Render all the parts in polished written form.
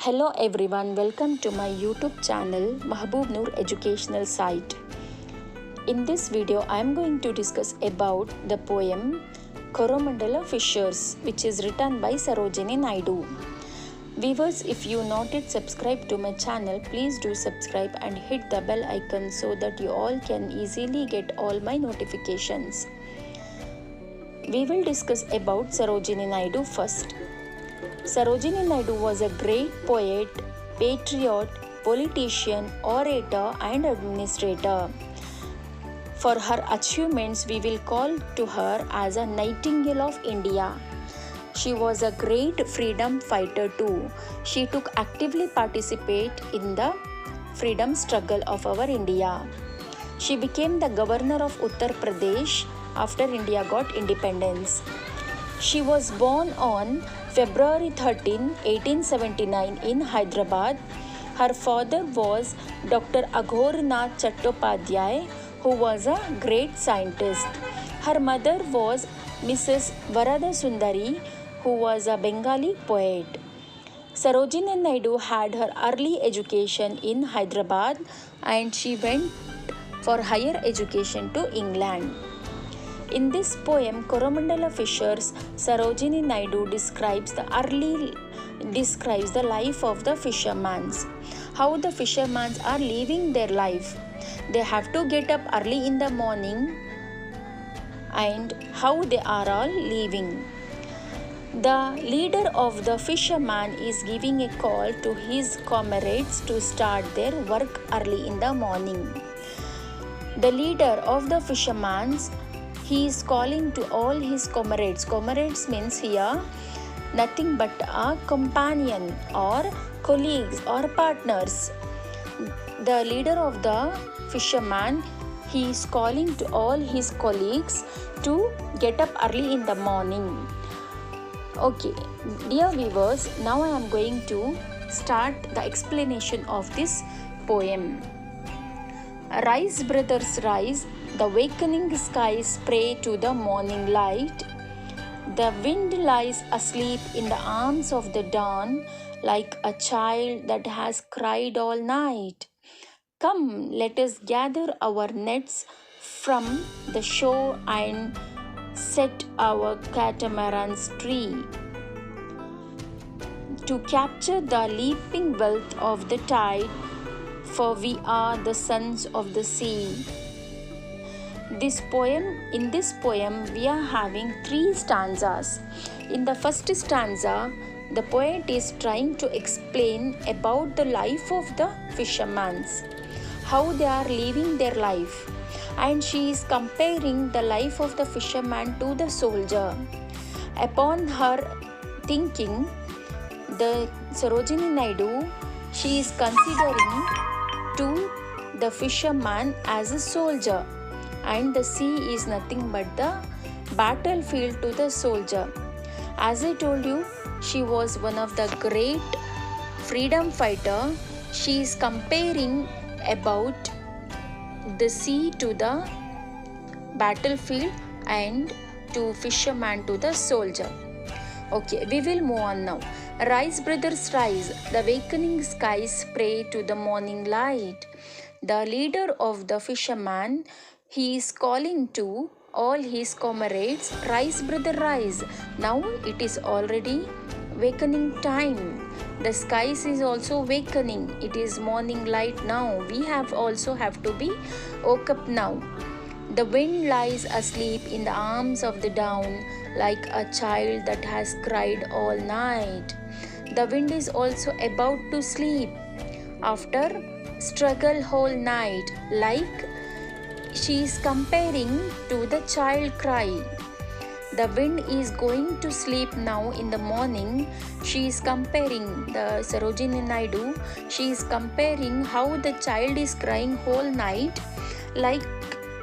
Hello everyone, welcome to my YouTube channel Mahboob Noor Educational Site. In this video, I am going to discuss about the poem Coromandel Fishers, which is written by Sarojini Naidu. Viewers, if you not yet subscribed to my channel, please do subscribe and hit the bell icon so that you all can easily get all my notifications. We will discuss about Sarojini Naidu first. Sarojini Naidu was a great poet, patriot, politician, orator and administrator. For her achievements, we will call to her as a Nightingale of India. She was a great freedom fighter too. She took actively participate in the freedom struggle of our India. She became the governor of Uttar Pradesh after India got independence. She was born on February 13, 1879 in Hyderabad. Her father was Dr. Aghornath Chattopadhyay, who was a great scientist. Her mother was Mrs. Varada Sundari, who was a Bengali poet. Sarojini Naidu had her early education in Hyderabad and she went for higher education to England. In this poem, Coromandel Fishers, Sarojini Naidu describes the life of the fishermen. How the fishermen are living their life. They have to get up early in the morning and how they are all living. The leader of the fisherman is giving a call to his comrades to start their work early in the morning. The leader of the fishermen, he is calling to all his comrades. Comrades means here nothing but a companion or colleagues or partners. The leader of the fisherman, he is calling to all his colleagues to get up early in the morning. Okay, dear viewers, now I am going to start the explanation of this poem. Rise, brothers, rise. The wakening skies pray to the morning light. The wind lies asleep in the arms of the dawn like a child that has cried all night. Come, let us gather our nets from the shore and set our catamarans free to capture the leaping wealth of the tide, for we are the sons of the sea. In this poem, we are having 3 stanzas. In the first stanza, the poet is trying to explain about the life of the fishermen, how they are living their life, and she is comparing the life of the fisherman to the soldier. Upon her thinking, the Sarojini Naidu, she is considering to the fisherman as a soldier, and the sea is nothing but the battlefield to the soldier. As I told you, she was one of the great freedom fighter. She is comparing about the sea to the battlefield and to fisherman to the soldier. Okay, we will move on now. Rise, brothers, rise. The wakening skies pray to the morning light. The leader of the fisherman, he is calling to all his comrades, rise, brother, rise. Now it is already wakening time. The skies is also wakening. It is morning light now. We also have to be woke up now. The wind lies asleep in the arms of the dawn like a child that has cried all night. The wind is also about to sleep after struggle whole night, like she is comparing to the child cry. The wind is going to sleep now in the morning. She is comparing, the Sarojini Naidu, she is comparing how the child is crying whole night. Like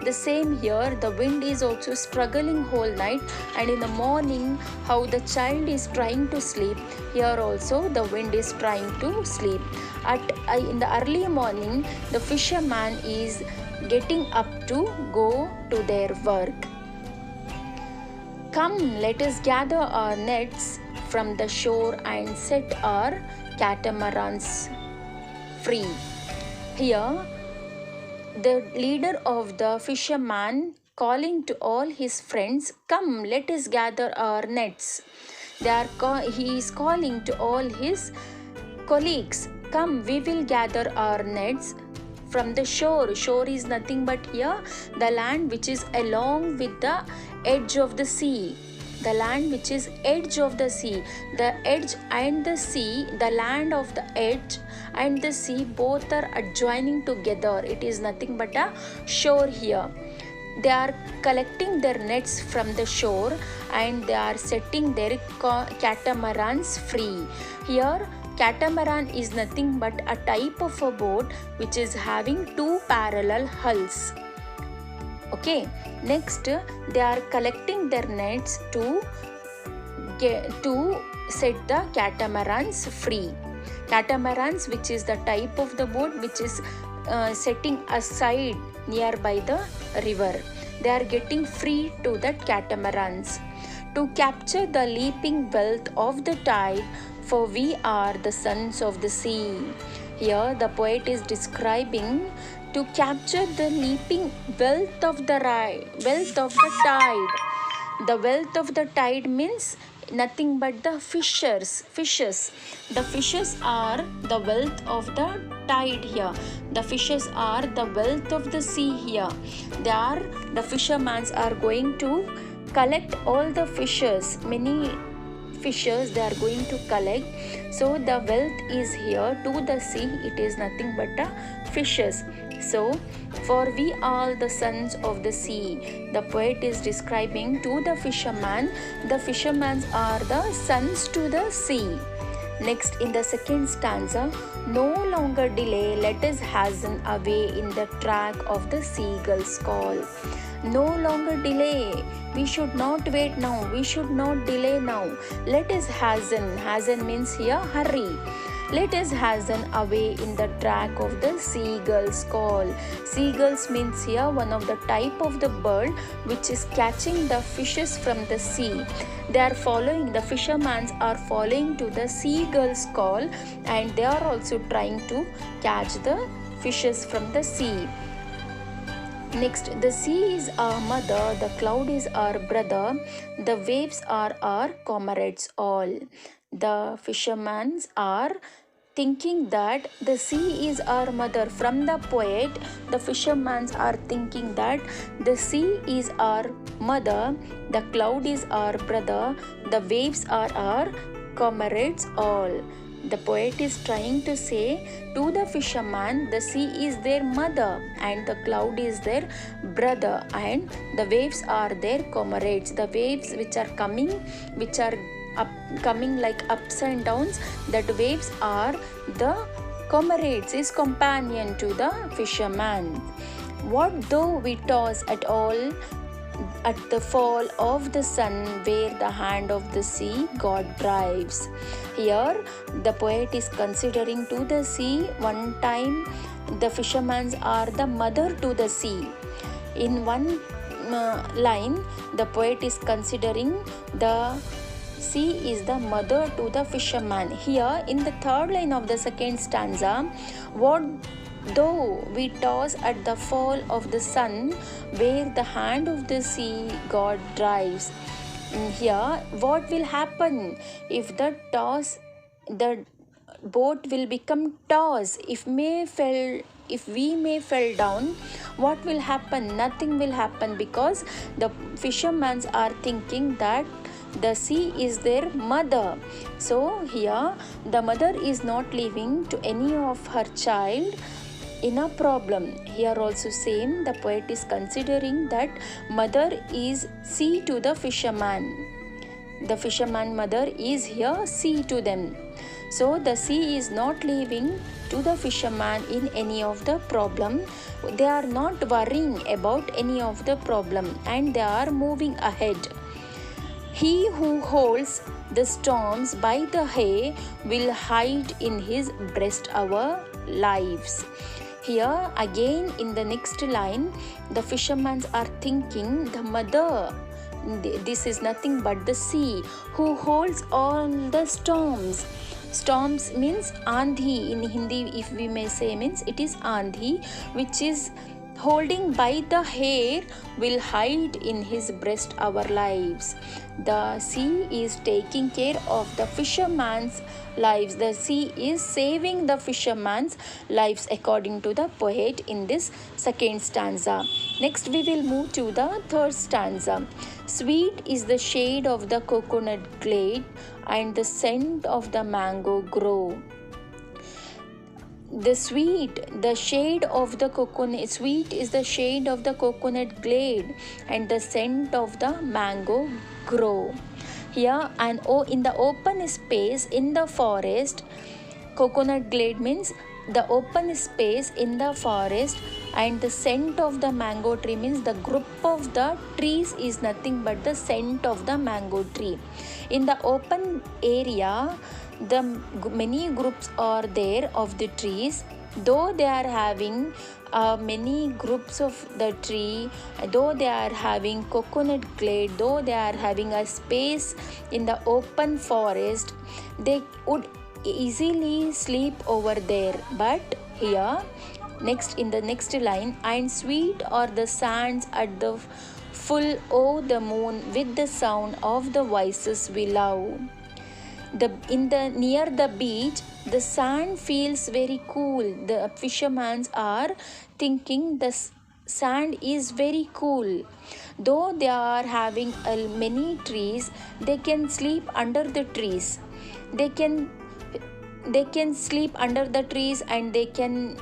the same here, the wind is also struggling whole night, and in the morning how the child is trying to sleep, here also the wind is trying to sleep. In the early morning, the fisherman is getting up to go to their work. Come, let us gather our nets from the shore and set our catamarans free. Here, the leader of the fisherman calling to all his friends, "Come, let us gather our nets." He is calling to all his colleagues, "Come, we will gather our nets from the shore." Shore is nothing but here the land which is along with the edge of the sea. The land which is edge of the sea. The edge and the sea, the land of the edge and the sea both are adjoining together. It is nothing but a shore here. They are collecting their nets from the shore and they are setting their catamarans free. Here, catamaran is nothing but a type of a boat which is having two parallel hulls. Okay, next they are collecting their nets to set the catamarans free. Catamarans, which is the type of the boat which is setting aside nearby the river. They are getting free to that catamarans. To capture the leaping wealth of the tide, for we are the sons of the sea. Here the poet is describing to capture the leaping wealth of the tide. The wealth of the tide means nothing but the fishes. The fishes are the wealth of the tide here. The fishes are the wealth of the sea here. The fishermen are going to collect all the fishes. Many fishes they are going to collect. So the wealth is here to the sea. It is nothing but the fishes. So, for we are the sons of the sea. The poet is describing to the fisherman. The fishermen are the sons to the sea. Next, in the second stanza, no longer delay, let us hasten away in the track of the seagull's call. No longer delay. We should not wait now. We should not delay now. Let us hasten. Hasten means here hurry. Let us hasten away in the track of the seagull's call. Seagulls means here one of the type of the bird which is catching the fishes from the sea. They are following, the fishermen are following to the seagull's call and they are also trying to catch the fishes from the sea. Next, the sea is our mother, the cloud is our brother, the waves are our comrades all. The fishermen are thinking that the sea is our mother. From the poet, the fishermen are thinking that the sea is our mother, the cloud is our brother, the waves are our comrades all. The poet is trying to say to the fisherman, the sea is their mother and the cloud is their brother and the waves are their comrades. The waves which are coming like ups and downs, that waves are the comrades, is companion to the fisherman. What though we toss at all at the fall of the sun, where the hand of the sea God drives. Here the poet is considering to the sea, one time the fishermen are the mother to the sea. In one line the poet is considering the sea is the mother to the fisherman. Here in the third line of the second stanza, what though we toss at the fall of the sun, where the hand of the sea God drives. Here, what will happen if the boat will become tossed? If we may fall down, what will happen? Nothing will happen, because the fishermen are thinking that the sea is their mother. So here the mother is not leaving to any of her child in a problem. Here also same, the poet is considering that mother is sea to the fisherman. The fisherman mother is here sea to them. So the sea is not leaving to the fisherman in any of the problem. They are not worrying about any of the problem and they are moving ahead. He who holds the storms by the hay will hide in his breast our lives. Here again in the next line, the fishermen are thinking the mother this is nothing but the sea who holds all the storms. Storms means Andhi in Hindi, if we may say, means it is Andhi, which is holding by the hair, will hide in his breast our lives. The sea is taking care of the fisherman's lives. The sea is saving the fisherman's lives, according to the poet in this second stanza. Next we will move to the third stanza. Sweet is the shade of the coconut glade, and the scent of the mango grove. The shade of the coconut, sweet is the shade of the coconut glade, and the scent of the mango grove. Here, and in the open space in the forest, coconut glade means the open space in the forest, and the scent of the mango tree means the group of the trees is nothing but the scent of the mango tree. In the open area, the many groups are there of the trees, though they are having many groups of the tree, though they are having coconut glade, though they are having a space in the open forest, they would easily sleep over there. But here, next in the next line, and sweet are the sands at the full o' the moon, with the sound of the voices we love. Near the beach, the sand feels very cool. The fishermen are thinking the sand is very cool. Though they are having many trees, they can sleep under the trees. They can sleep under the trees, and they can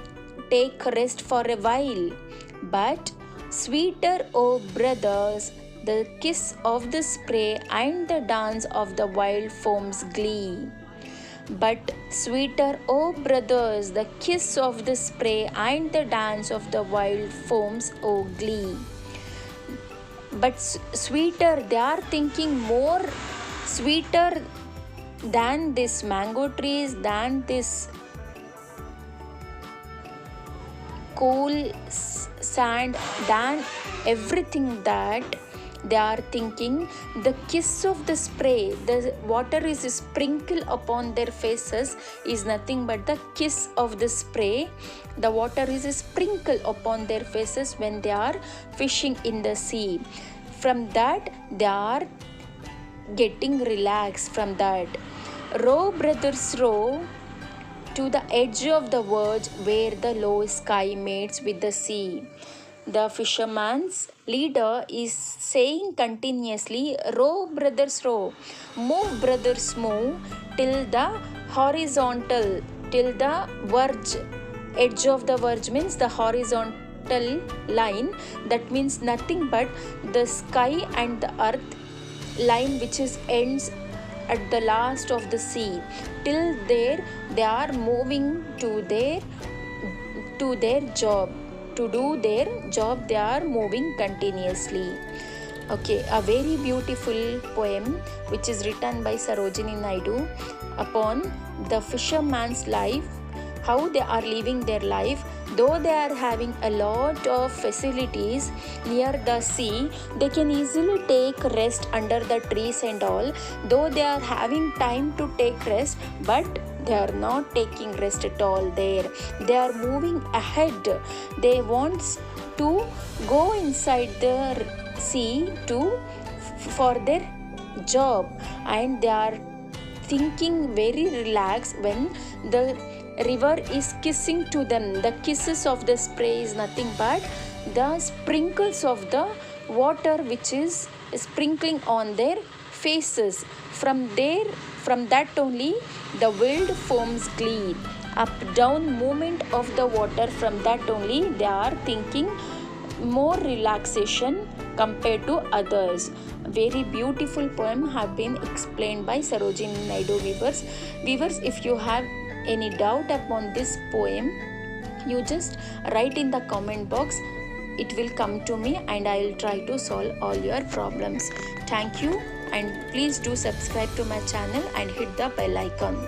take rest for a while. But sweeter, O brothers, the kiss of the spray and the dance of the wild foam's glee. But sweeter, O brothers, the kiss of the spray and the dance of the wild foam's glee. But sweeter, they are thinking more sweeter than this mango trees, than this cool sand, than everything that they are thinking. The kiss of the spray, the water is sprinkled upon their faces, is nothing but the kiss of the spray. The water is sprinkled upon their faces when they are fishing in the sea. From that, they are getting relaxed from that. Row, brothers, row to the edge of the verge where the low sky meets with the sea. The fisherman's leader is saying continuously, row, brothers, row. Move, brothers, move till the horizontal, till the verge. Edge of the verge means the horizontal line. That means nothing but the sky and the earth line, which is ends at the last of the sea. Till there, they are moving to their job. To do their job, they are moving continuously. Okay, a very beautiful poem which is written by Sarojini Naidu upon the fisherman's life, how they are living their life. Though they are having a lot of facilities near the sea, they can easily take rest under the trees and all. Though they are having time to take rest, but they are not taking rest at all there. They are moving ahead. They want to go inside the sea for their job, and they are thinking very relaxed when the river is kissing to them. The kisses of the spray is nothing but the sprinkles of the water which is sprinkling on their faces. From that only the wild foams glee. Up down movement of the water, from that only they are thinking more relaxation compared to others. Very beautiful poem have been explained by Sarojini Naidu. Viewers, if you have any doubt upon this poem, you just write in the comment box. It will come to me and I will try to solve all your problems. Thank you, and please do subscribe to my channel and hit the bell icon.